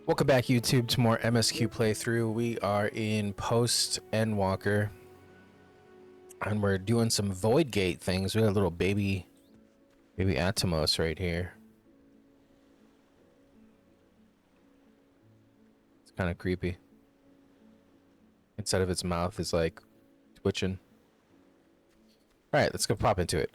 Welcome back, YouTube, to more MSQ playthrough. We are in post Endwalker, and we're doing some Void Gate things. We got a little baby Atomos right here. It's kind of creepy. Inside of its mouth is like twitching. All right, let's go pop into it.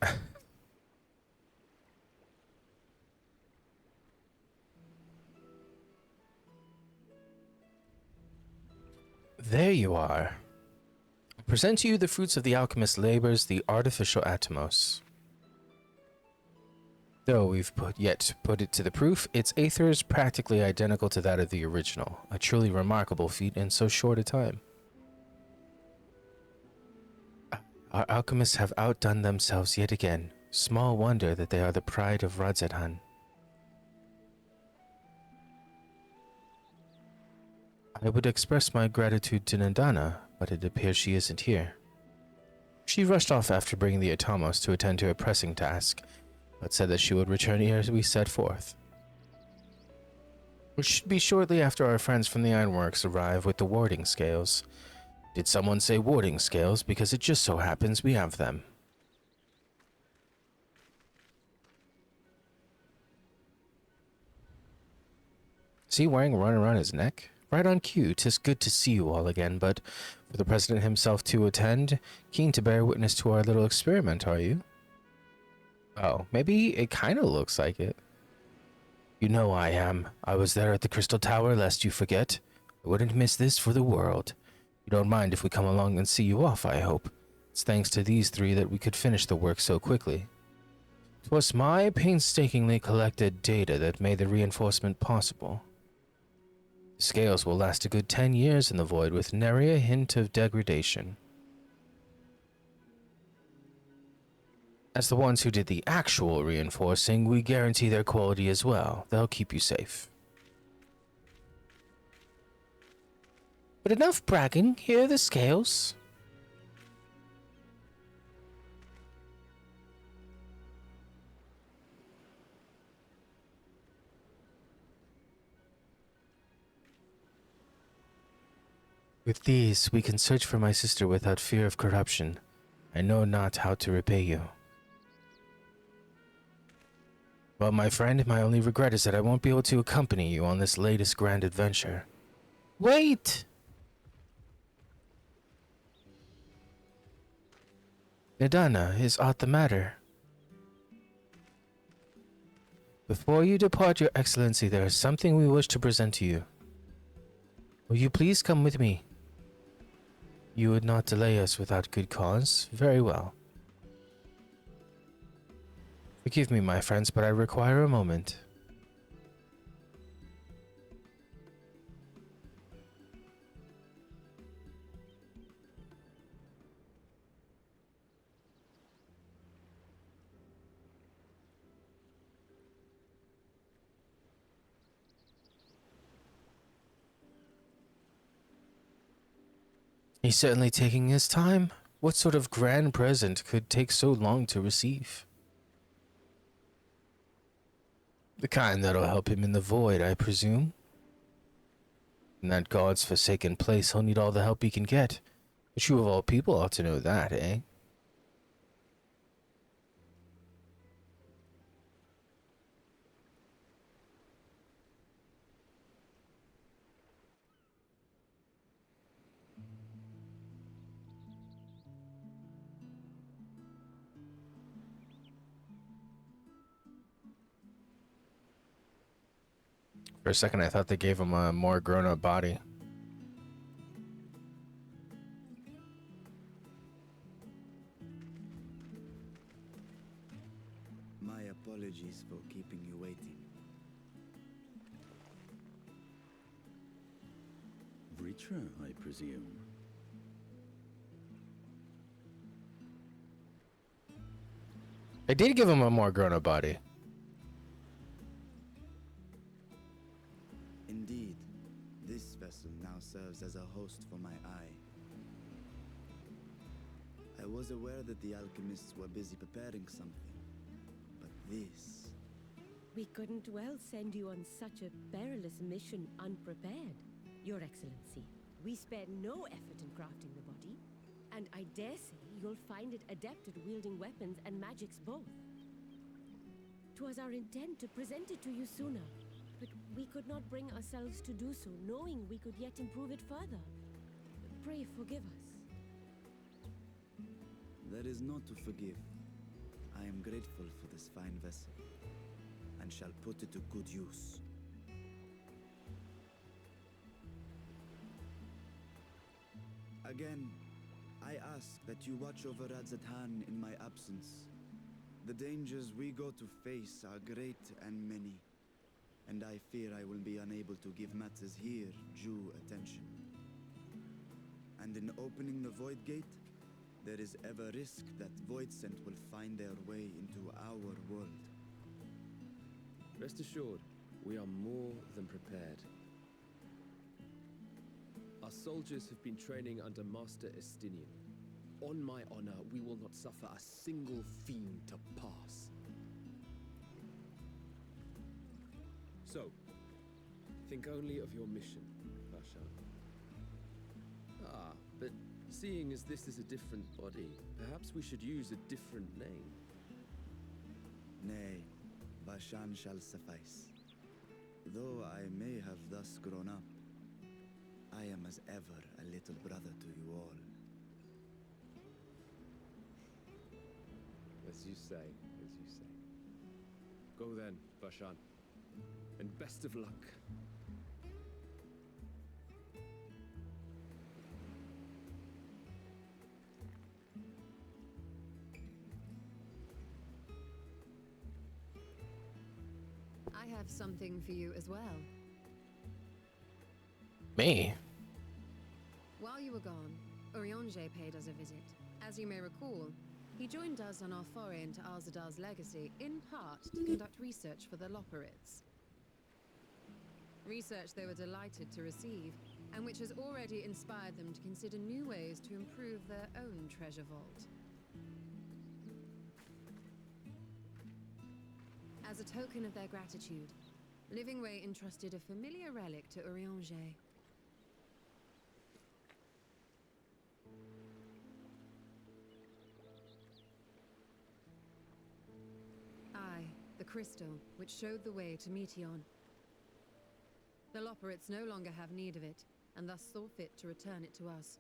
There you are. I present to you the fruits of the alchemist's labors, the artificial Atomos. Though we've yet to put it to the proof, its aether is practically identical to that of the original, a truly remarkable feat in so short a time. Our alchemists have outdone themselves yet again. Small wonder that they are the pride of Radzethan. I would express my gratitude to Nandana, but it appears she isn't here. She rushed off after bringing the Atomos to attend to a pressing task, but said that she would return ere we set forth. Which should be shortly after our friends from the Ironworks arrive with the warding scales. Did someone say warding scales? Because it just so happens we have them. Is he wearing a run around his neck? Right on cue. 'Tis good to see you all again, but for the President himself to attend, keen to bear witness to our little experiment, are you? Oh, maybe it kind of looks like it. You know I am. I was there at the Crystal Tower, lest you forget. I wouldn't miss this for the world. You don't mind if we come along and see you off, I hope. It's thanks to these three that we could finish the work so quickly. 'Twas my painstakingly collected data that made the reinforcement possible. The scales will last a good 10 years in the void with nary a hint of degradation. As the ones who did the actual reinforcing, we guarantee their quality as well. They'll keep you safe. But enough bragging. Here are the scales. With these, we can search for my sister without fear of corruption. I know not how to repay you. Well, my friend, my only regret is that I won't be able to accompany you on this latest grand adventure. Wait! Nidana, is aught the matter? Before you depart, Your Excellency, there is something we wish to present to you. Will you please come with me? You would not delay us without good cause? Very well. Forgive me, my friends, but I require a moment. He's certainly taking his time. What sort of grand present could take so long to receive? The kind that'll help him in the void, I presume. In that God's forsaken place, he'll need all the help he can get. But you of all people ought to know that, eh? For a second, I thought they gave him a more grown-up body. My apologies for keeping you waiting. Vritra, I presume. They did give him a more grown-up body. Indeed, this vessel now serves as a host for my eye. I was aware that the alchemists were busy preparing something, but this We couldn't well send you on such a perilous mission unprepared, Your Excellency. We spared no effort in crafting the body, and I dare say you'll find it adept at wielding weapons and magics both. 'Twas our intent to present it to you sooner, but we could not bring ourselves to do so, knowing we could yet improve it further. Pray forgive us. There is naught to forgive. I am grateful for this fine vessel, and shall put it to good use. Again, I ask that you watch over Radzatan in my absence. The dangers we go to face are great and many, and I fear I will be unable to give matters here due attention. And in opening the Void Gate, there is ever risk that Voidsent will find their way into our world. Rest assured, we are more than prepared. Our soldiers have been training under Master Estinian. On my honor, we will not suffer a single fiend to pass. So, think only of your mission, Vashan. But seeing as this is a different body, perhaps we should use a different name. Nay, Vashan shall suffice. Though I may have thus grown up, I am as ever a little brother to you all. As you say, as you say. Go then, Vashan. And best of luck. I have something for you as well. Me? While you were gone, Urianger paid us a visit. As you may recall, he joined us on our foray into Alzadar's legacy, in part to conduct research for the Loporrits. Research they were delighted to receive, and which has already inspired them to consider new ways to improve their own treasure vault. As a token of their gratitude, Livingway entrusted a familiar relic to Urianger. Aye, the crystal, which showed the way to Meteon. The Loporrits no longer have need of it, and thus saw fit to return it to us.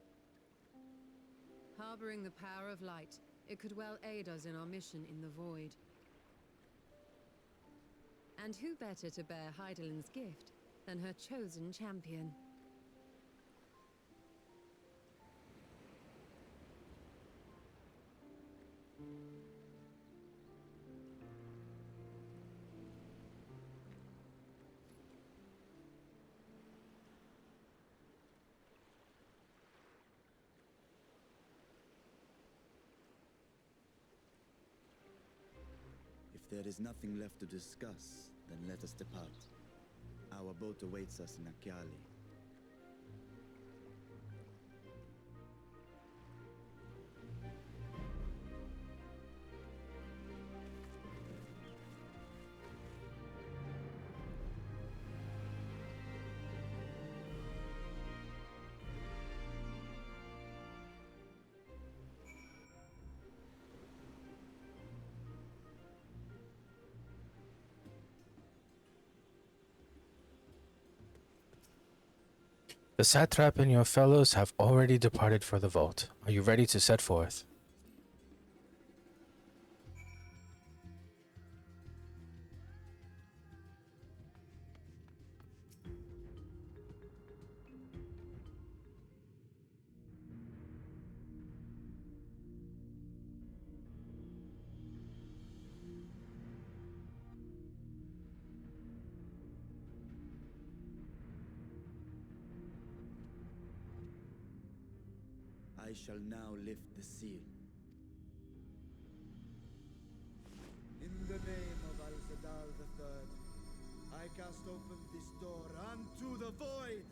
Harboring the power of light, it could well aid us in our mission in the Void. And who better to bear Hydaelyn's gift than her chosen champion? If there is nothing left to discuss, then let us depart. Our boat awaits us in Akyali. The satrap and your fellows have already departed for the vault. Are you ready to set forth? I shall now lift the seal. In the name of Al-Zadar III, I cast open this door unto the void!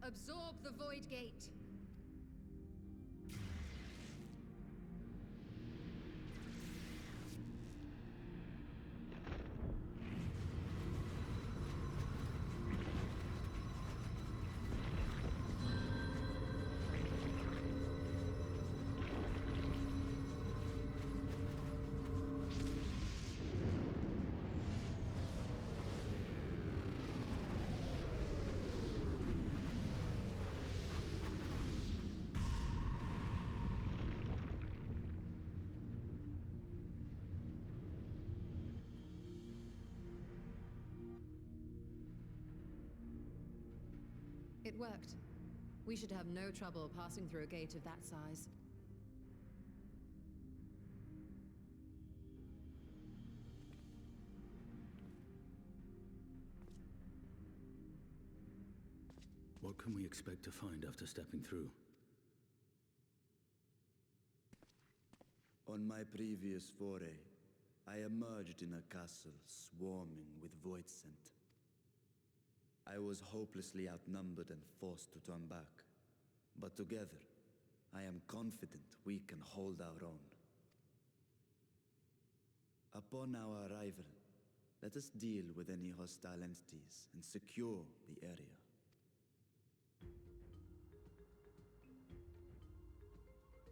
Absorb the Void Gate. It worked. We should have no trouble passing through a gate of that size. What can we expect to find after stepping through? On my previous foray, I emerged in a castle swarming with void scent. I was hopelessly outnumbered and forced to turn back. But together, I am confident we can hold our own. Upon our arrival, let us deal with any hostile entities and secure the area.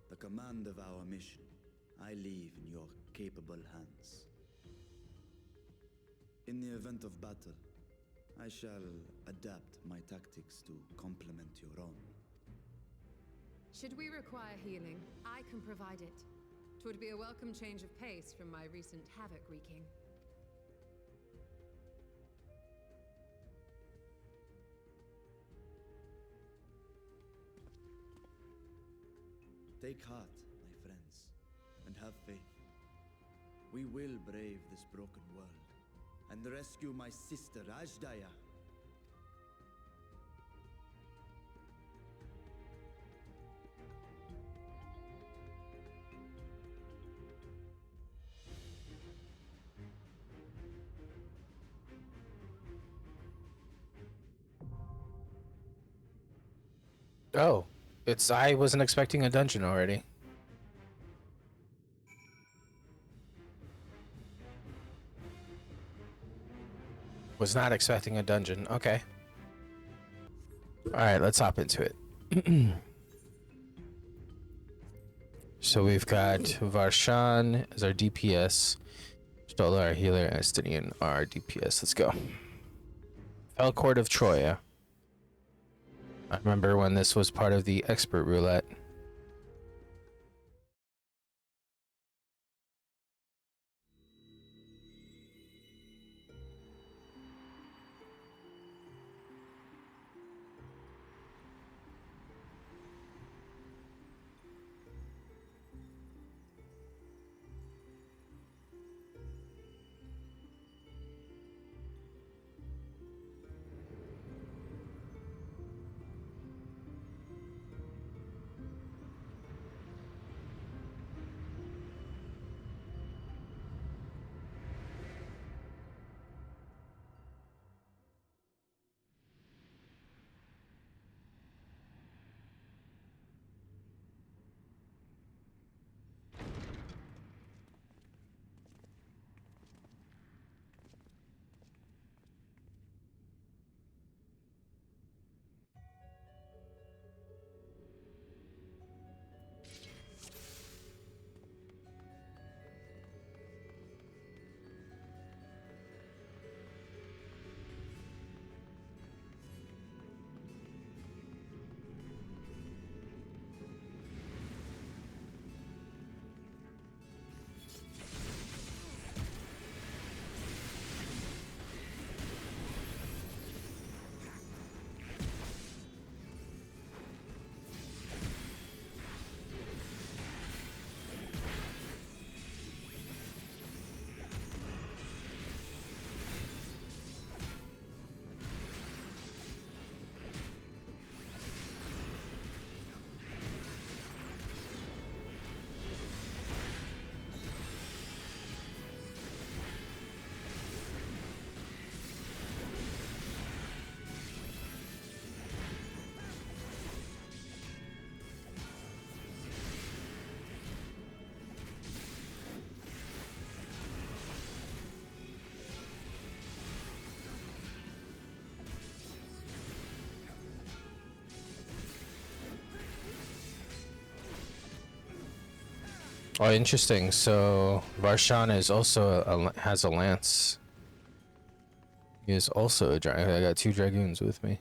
The command of our mission, I leave in your capable hands. In the event of battle, I shall adapt my tactics to complement your own. Should we require healing, I can provide it. 'Twould be a welcome change of pace from my recent havoc wreaking. Take heart, my friends, and have faith. We will brave this broken world and rescue my sister Ajdaya. Oh, I wasn't expecting a dungeon already. Was not expecting a dungeon. Okay. Alright, let's hop into it. So we've got Varshan as our DPS, Stola our healer, and Estinian our DPS. Let's go. Felcourt of Troya. I remember when this was part of the expert roulette. Oh, interesting. So Varshan is also has a lance. He is also a dragon. I got 2 dragoons with me.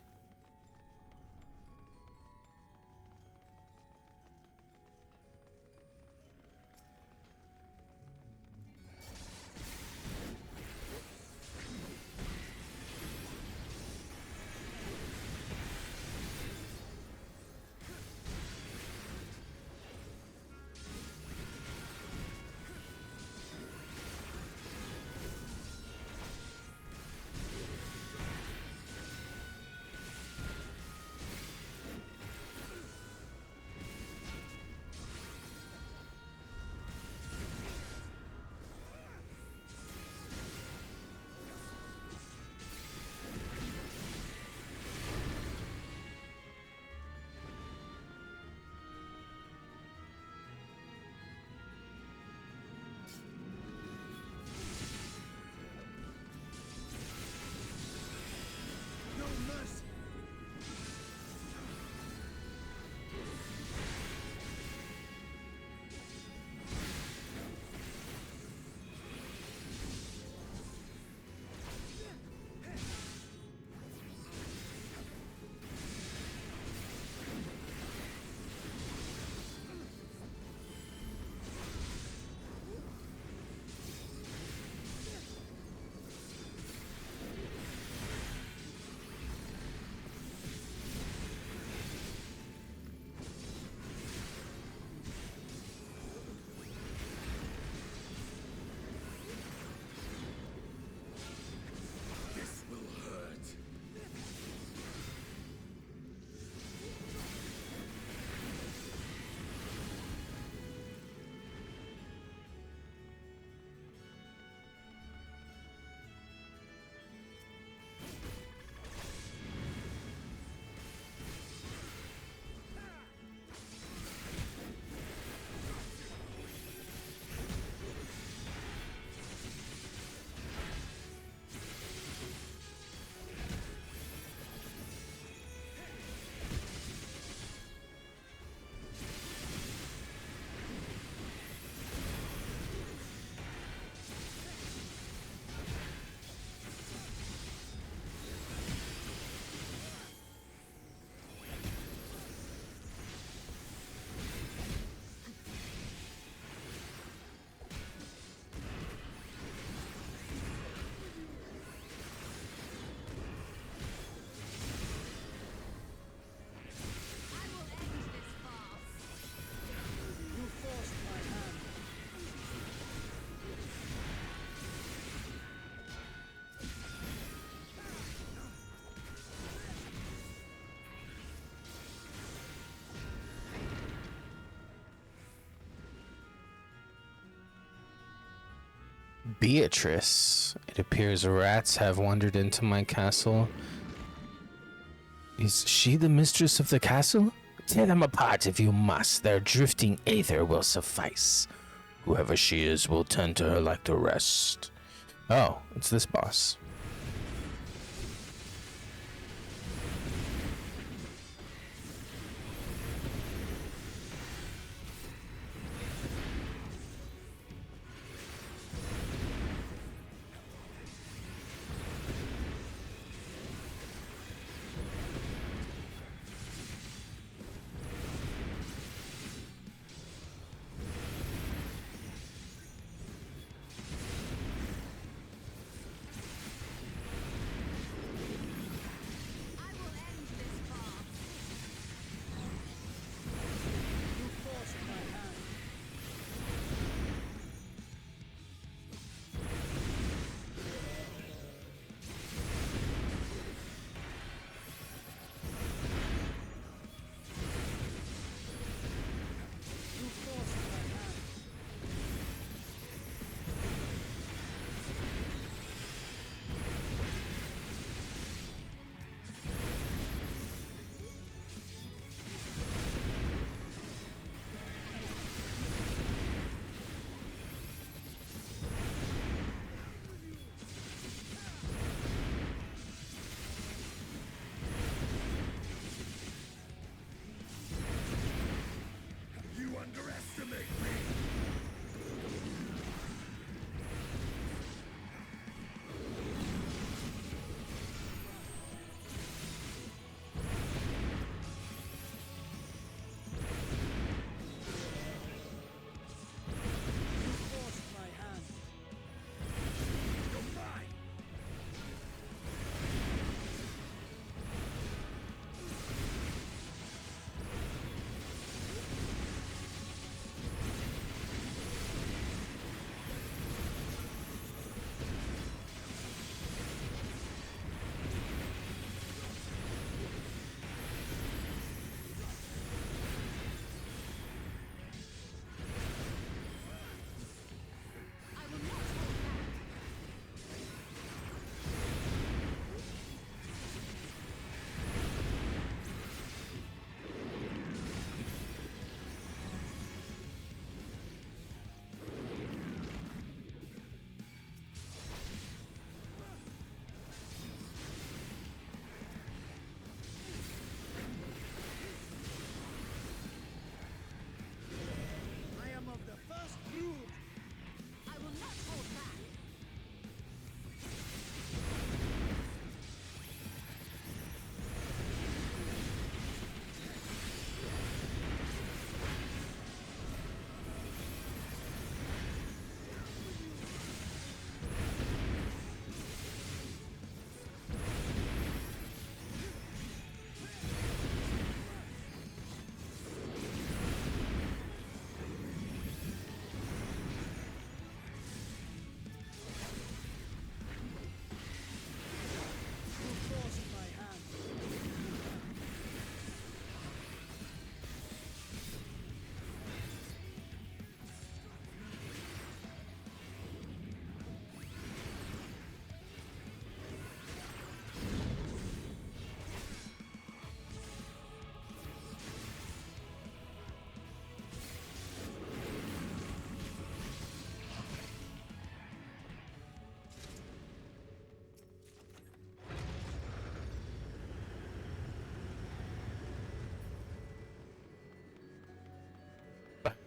Beatrice. It appears rats have wandered into my castle. Is she the mistress of the castle? Tear them apart if you must. Their drifting aether will suffice. Whoever she is will tend to her like the rest. Oh, it's this boss.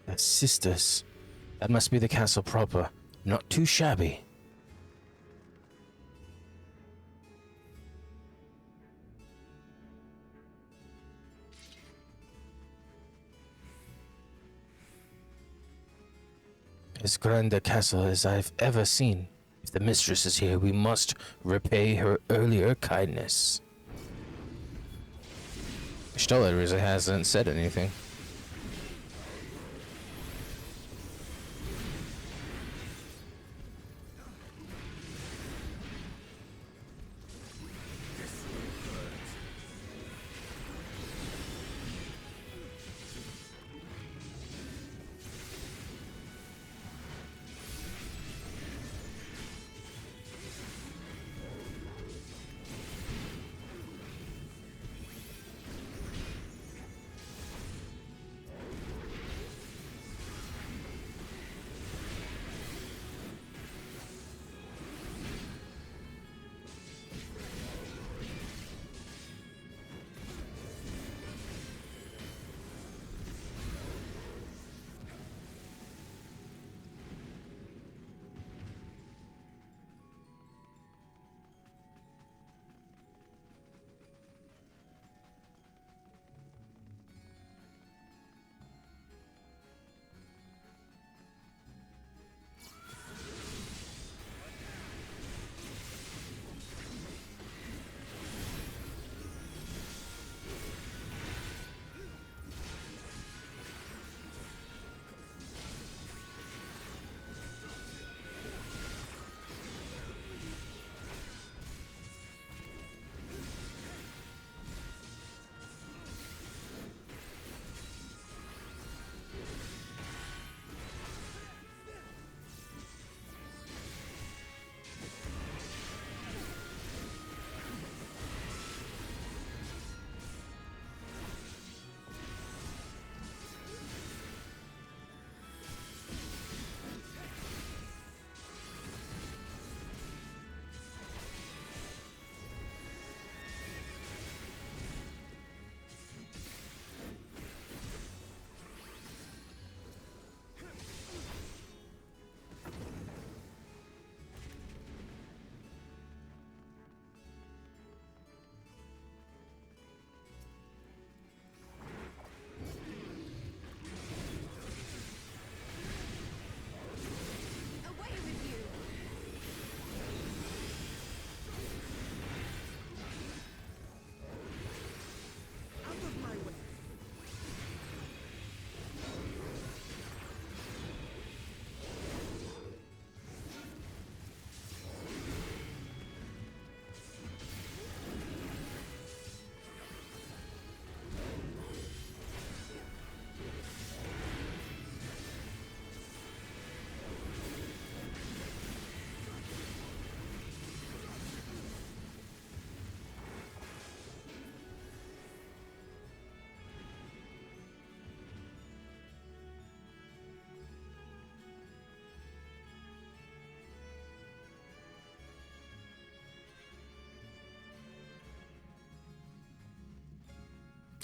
That's sisters. That must be the castle proper. Not too shabby. As grand a castle as I've ever seen. If the mistress is here, we must repay her earlier kindness. Stoller really hasn't said anything.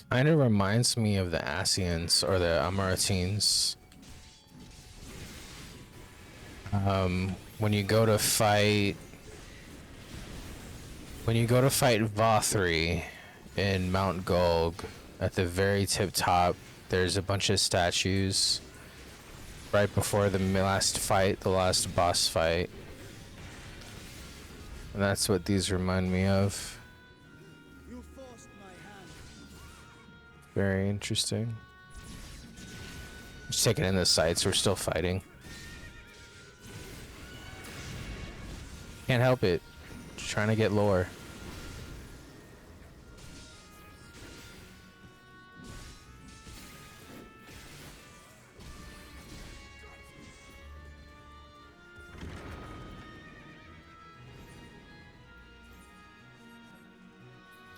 Kind of reminds me of the Asians or the Amaratines. When you go to fight Vothri in Mount Gulg, at the very tip top, there's a bunch of statues right before the last fight, the last boss fight. And that's what these remind me of. You forced my hand. Very interesting. Just taking in the sights, we're still fighting. Can't help it. Just trying to get lore.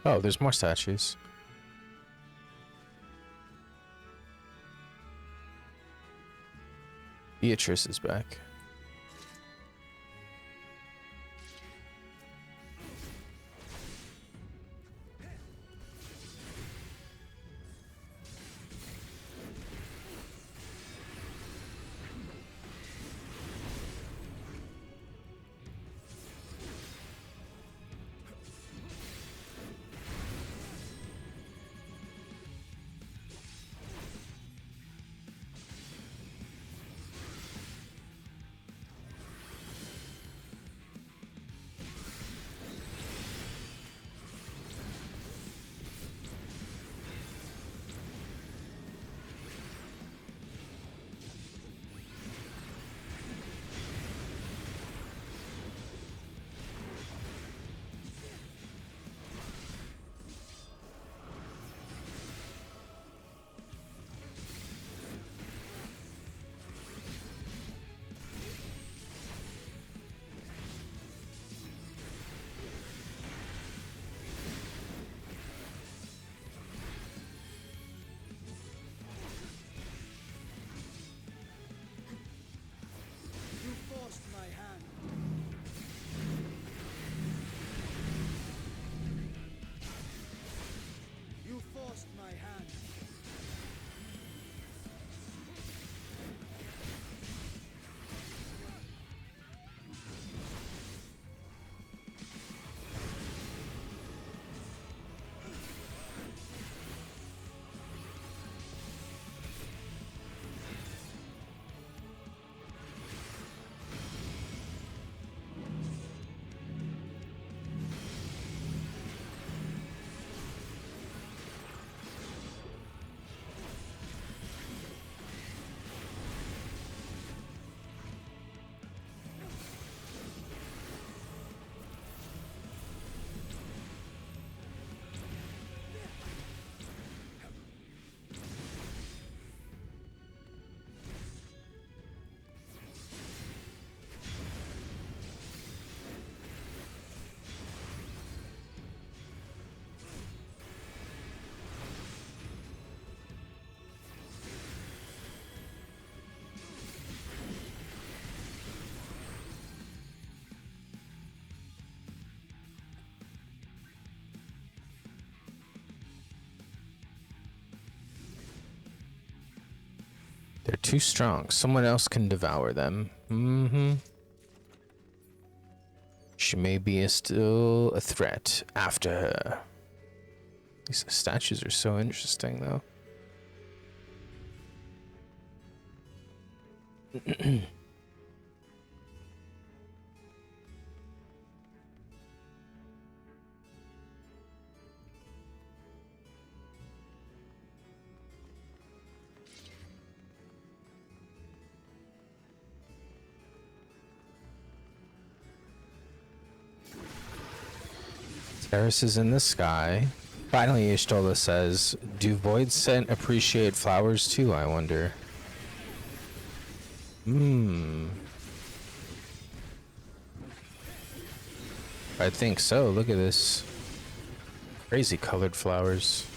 Oh, there's more statues. Beatrice is back. They're too strong. Someone else can devour them. Mm-hmm. She may be still a threat. After her. These statues are so interesting, though. Terraces in the sky. Finally, Ishtola says, do void scent appreciate flowers too, I wonder? I think so. Look at this. Crazy colored flowers.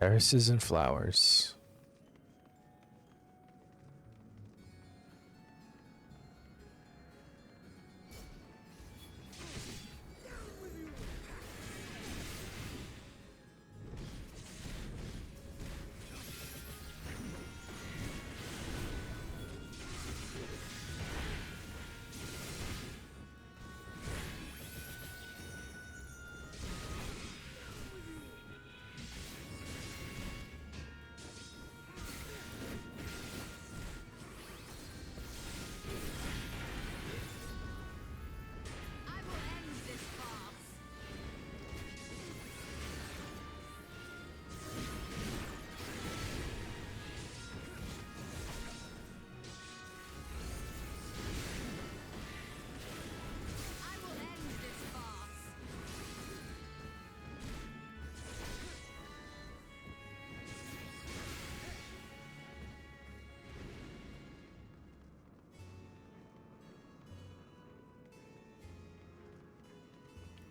Terraces and flowers.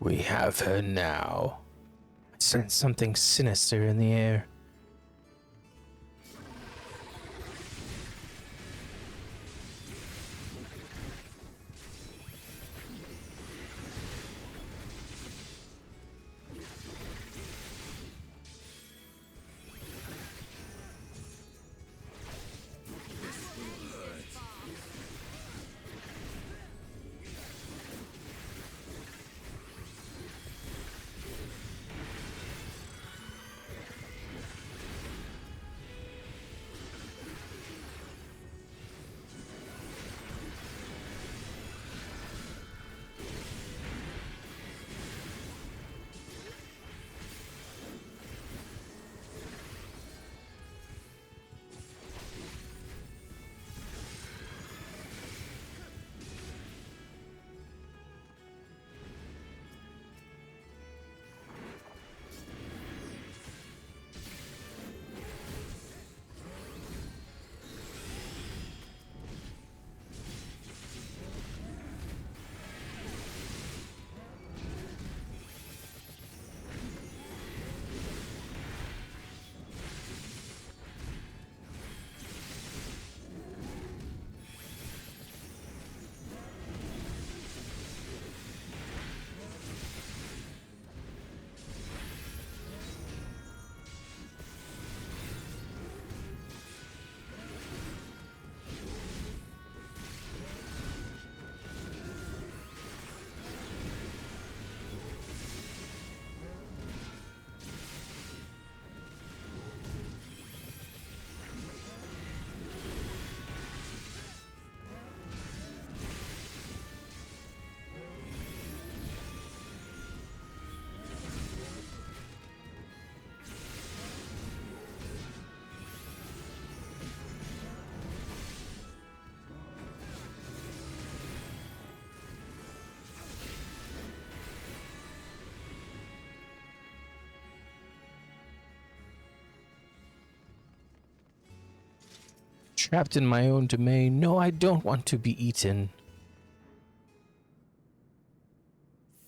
We have her now. I sense something sinister in the air. Trapped in my own domain. No, I don't want to be eaten.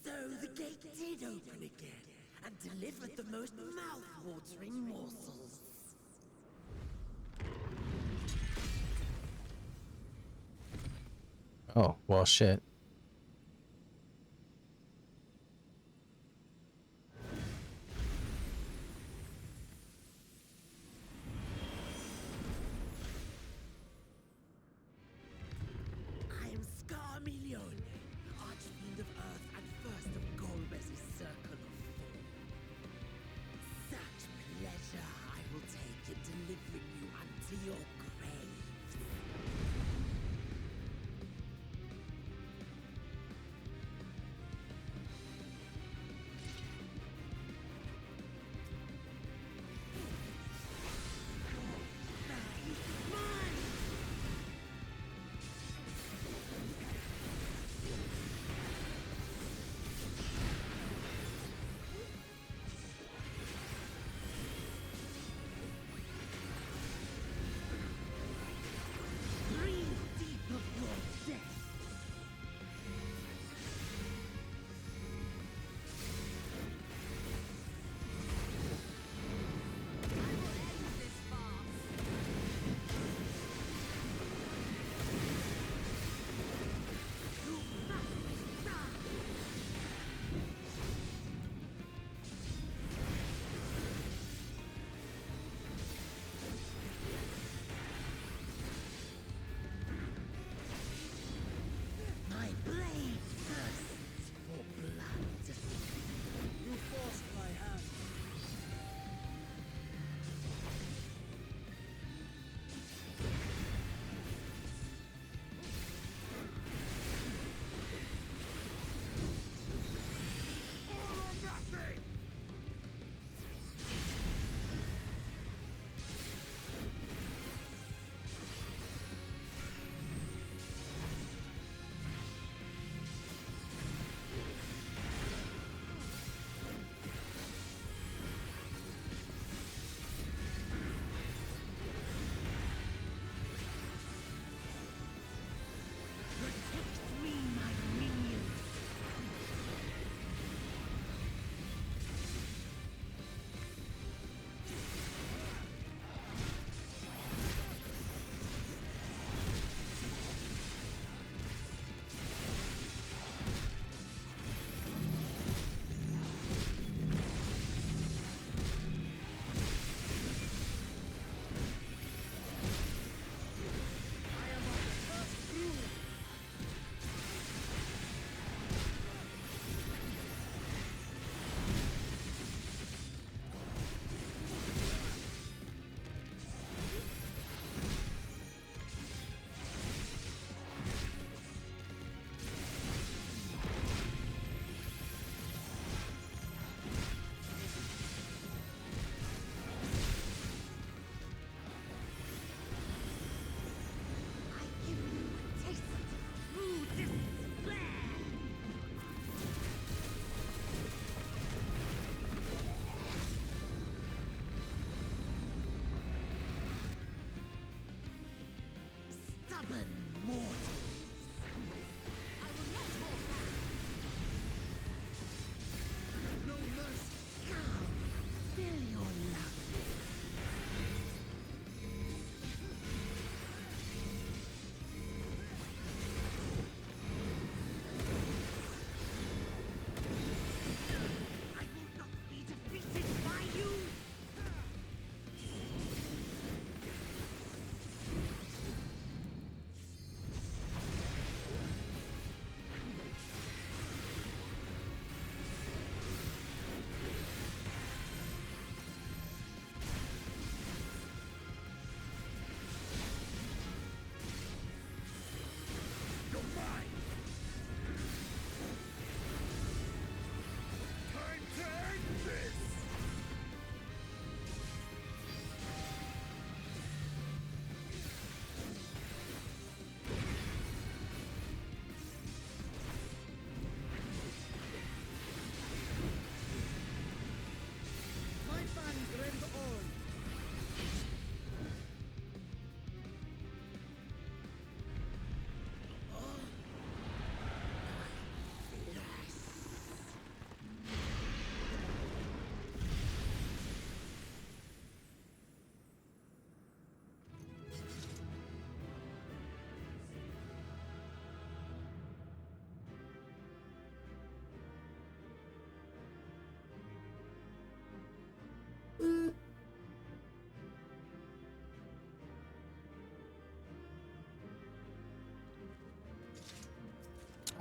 So the gate did open again and delivered the most mouth-watering morsels. Oh, well, shit. I am Scarmelione, Archfiend of Earth and first of Golbez's Circle of Four. Such pleasure I will take in delivering you unto your graves.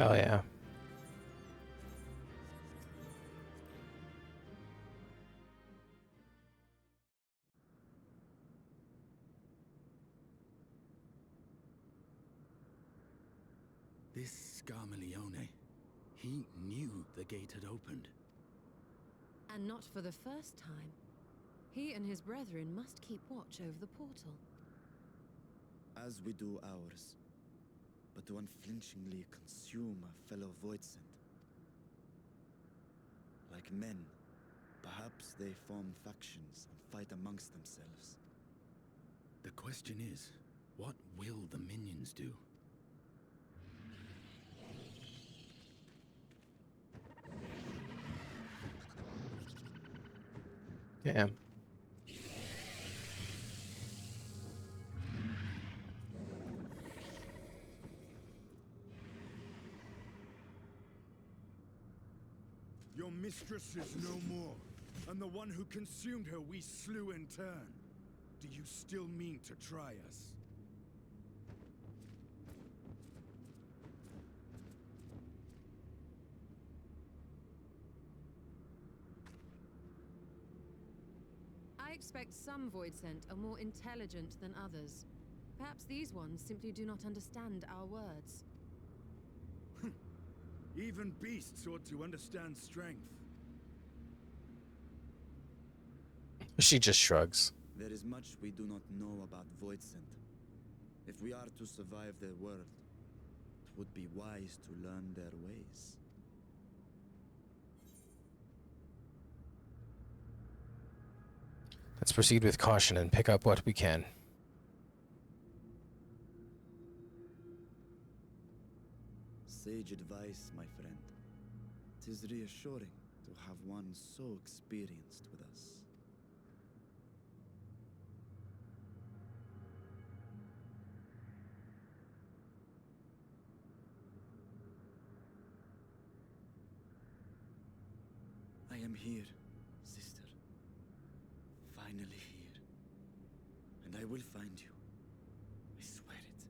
Oh yeah. This Scarmalione, he knew the gate had opened. And not for the first time. He and his brethren must keep watch over the portal. As we do ours, but to unflinchingly consume a fellow Voidsent. Like men, perhaps they form factions and fight amongst themselves. The question is, what will the minions do? Damn. Your mistress is no more, and the one who consumed her we slew in turn. Do you still mean to try us? I expect some Voidsent are more intelligent than others. Perhaps these ones simply do not understand our words. Even beasts ought to understand strength. She just shrugs. There is much we do not know about Voidsent. If we are to survive their world, it would be wise to learn their ways. Let's proceed with caution and pick up what we can. Sage advice, my friend. 'Tis reassuring to have one so experienced with us. I am here, sister. Finally here. And I will find you. I swear it.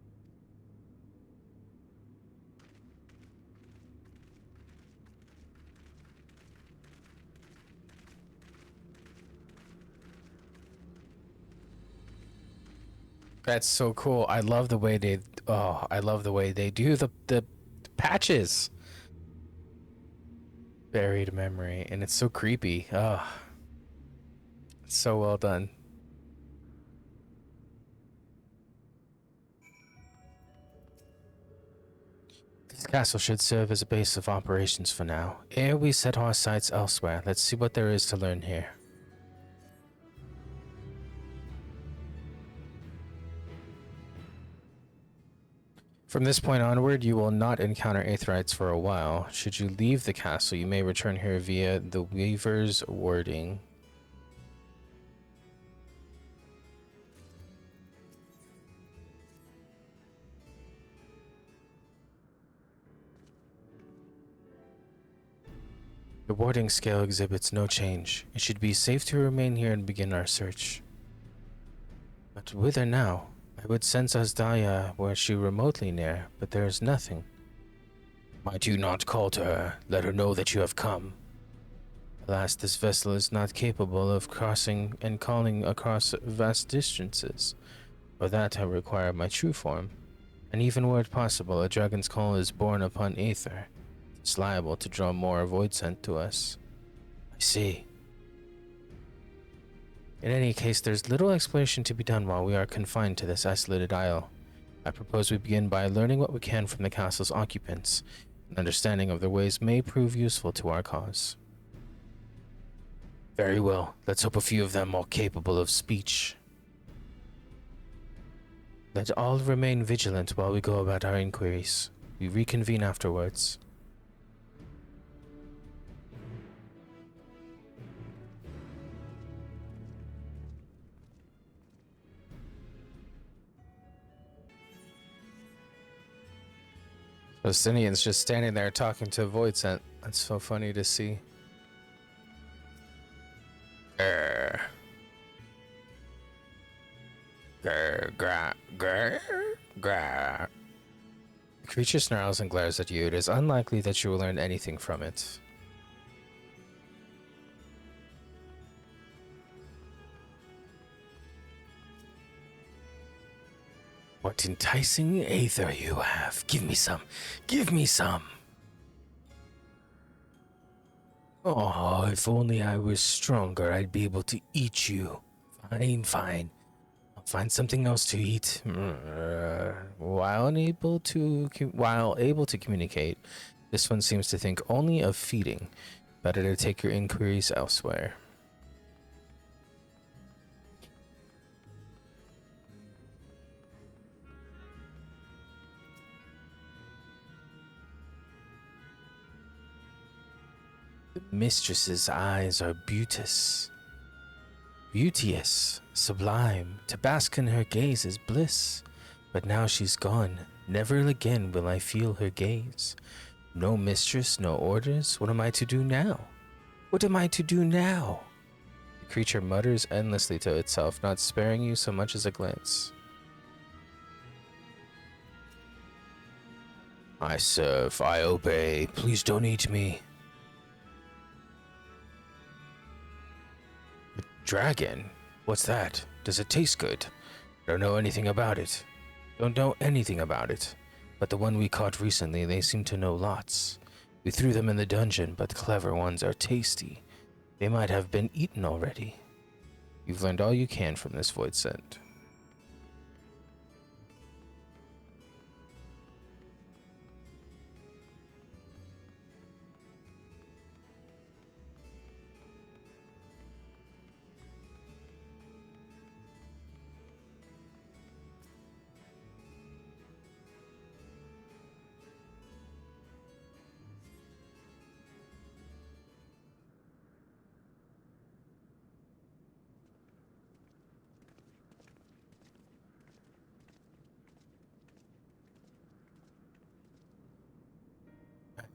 That's so cool. I love the way they I love the way they do the patches. Buried memory, and it's so creepy. Oh. It's so well done. This castle should serve as a base of operations for now. Ere we set our sights elsewhere, let's see what there is to learn here. From this point onward, you will not encounter Aetherites for a while. Should you leave the castle, you may return here via the Weaver's wording. The warding scale exhibits no change. It should be safe to remain here and begin our search. But whither now? I would sense Asdaya were she remotely near, but there is nothing. Might you not call to her? Let her know that you have come. Alas, this vessel is not capable of crossing and calling across vast distances. For that I require my true form. And even were it possible, a dragon's call is born upon Aether. It's liable to draw more Voidsent to us. I see. In any case, there's little exploration to be done while we are confined to this isolated isle. I propose we begin by learning what we can from the castle's occupants. An understanding of their ways may prove useful to our cause. Very well. Let's hope a few of them are capable of speech. Let all remain vigilant while we go about our inquiries. We reconvene afterwards. Justinian's just standing there talking to Voidsent. That's so funny to see. Grr. Grr, grr, grr, grr. Creature snarls and glares at you. It is unlikely that you will learn anything from it. What enticing aether you have. Give me some. Give me some. Oh, if only I was stronger, I'd be able to eat you. Fine, fine. I'll find something else to eat. While able to communicate, this one seems to think only of feeding. Better to take your inquiries elsewhere. The mistress's eyes are beauteous, sublime. To bask in her gaze is bliss. But now she's gone. Never again will I feel her gaze. No mistress, no orders. What am I to do now? What am I to do now? The creature mutters endlessly to itself, not sparing you so much as a glance. I serve, I obey. Please don't eat me. Dragon? What's that? Does it taste good? Don't know anything about it. Don't know anything about it. But the one we caught recently, they seem to know lots. We threw them in the dungeon, but the clever ones are tasty. They might have been eaten already. You've learned all you can from this void scent.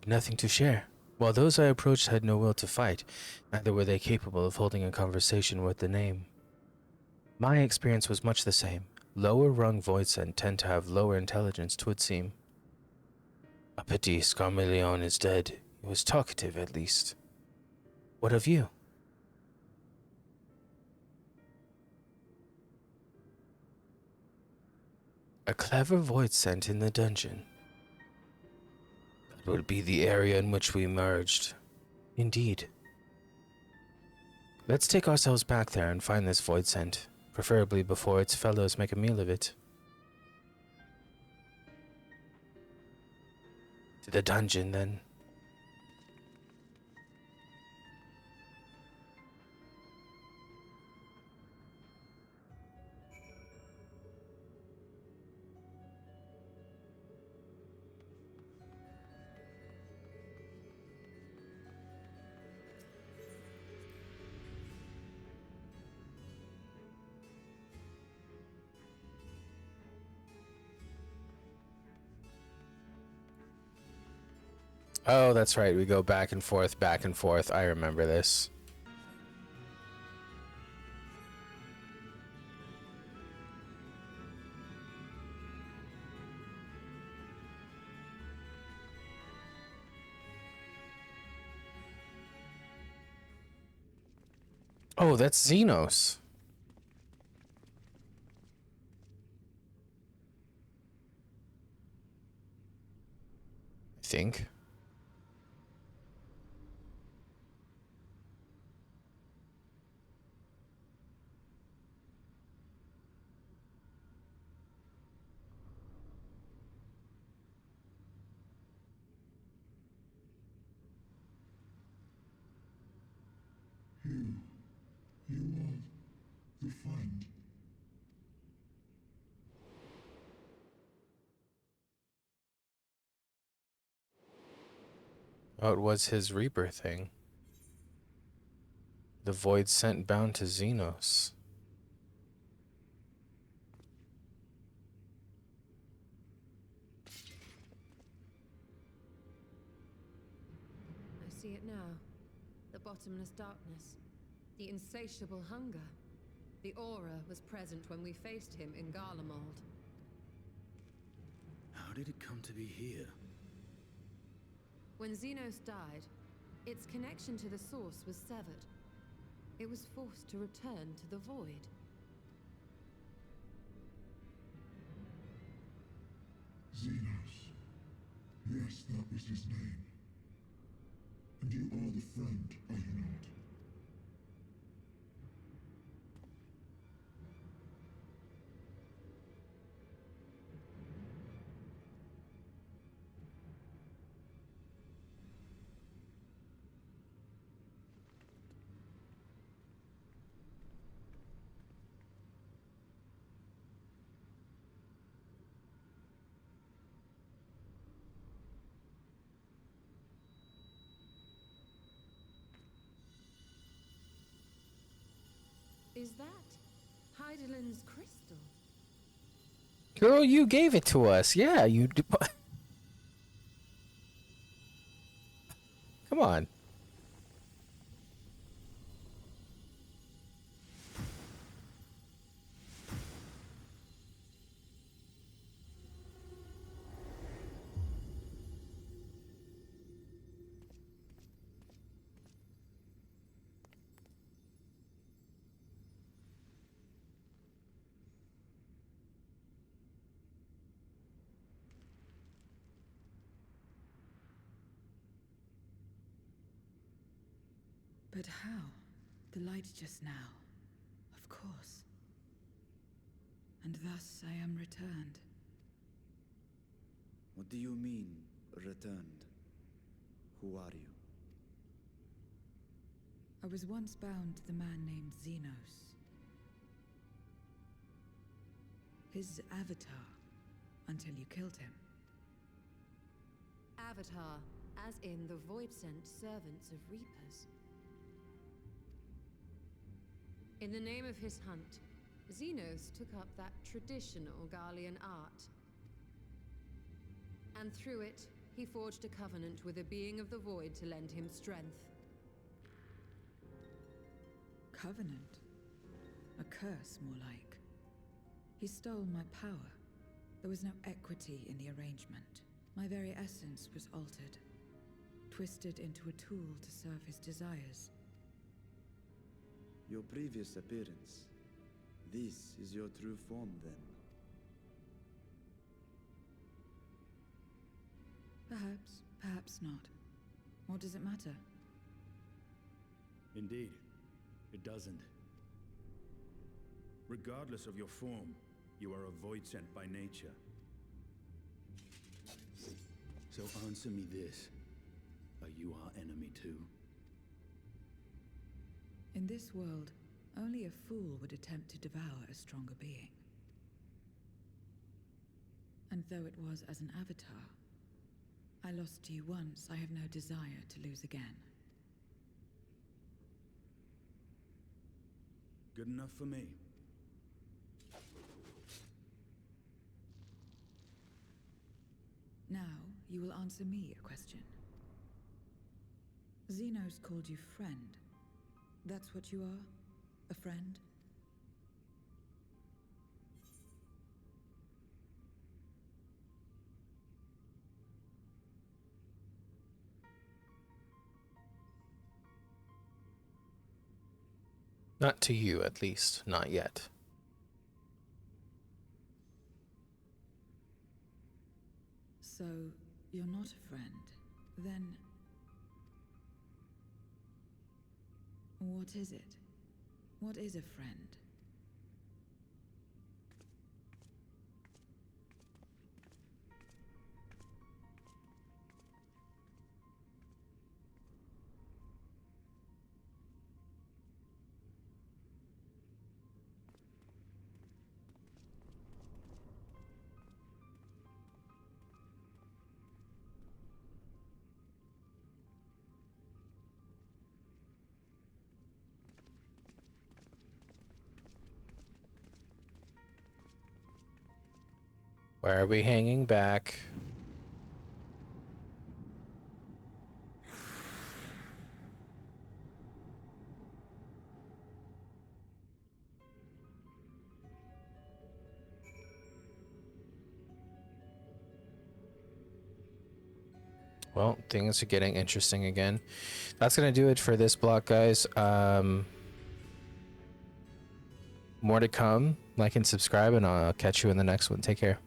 Nothing to share. While those I approached had no will to fight, neither were they capable of holding a conversation worth the name. My experience was much the same. Lower rung voidsent tend to have lower intelligence, 'twould seem. A pity Scarmillion is dead. He was talkative, at least. What of you? A clever voidsent in the dungeon. That would be the area in which we emerged. Indeed. Let's take ourselves back there and find this voidsent, preferably before its fellows make a meal of it. To the dungeon, then. Oh, that's right. We go back and forth, back and forth. I remember this. Oh, that's Xenos. I think. You are the friend. Oh, it was his Reaper thing. The void sent bound to Xenos. I see it now. The bottomless darkness. The insatiable hunger. The aura was present when we faced him in Garlemald. How did it come to be here? When Xenos died, its connection to the source was severed. It was forced to return to the void. Xenos. Yes, that was his name. And you are the friend, are you not? Is that Heidelin's crystal? Girl, you gave it to us. Yeah, you. Come on. But how? The light just now. Of course. And thus I am returned. What do you mean, returned? Who are you? I was once bound to the man named Xenos. His avatar, until you killed him. Avatar, as in the void-sent servants of Reapers. In the name of his hunt, Xenos took up that traditional Garlean art. And through it, he forged a covenant with a being of the void to lend him strength. Covenant? A curse, more like. He stole my power. There was no equity in the arrangement. My very essence was altered, twisted into a tool to serve his desires. Your previous appearance. This is your true form, then? Perhaps, perhaps not. What does it matter? Indeed, it doesn't. Regardless of your form, you are a void sent by nature. So answer me this. Are you our enemy too? In this world, only a fool would attempt to devour a stronger being. And though it was as an avatar, I lost to you once, I have no desire to lose again. Good enough for me. Now, you will answer me a question. Xenos called you friend. That's what you are? A friend? Not to you, at least. Not yet. So, you're not a friend. Then... what is it? What is a friend? Where are we hanging back? Well, things are getting interesting again. That's going to do it for this block, guys. More to come. Like and subscribe, and I'll catch you in the next one. Take care.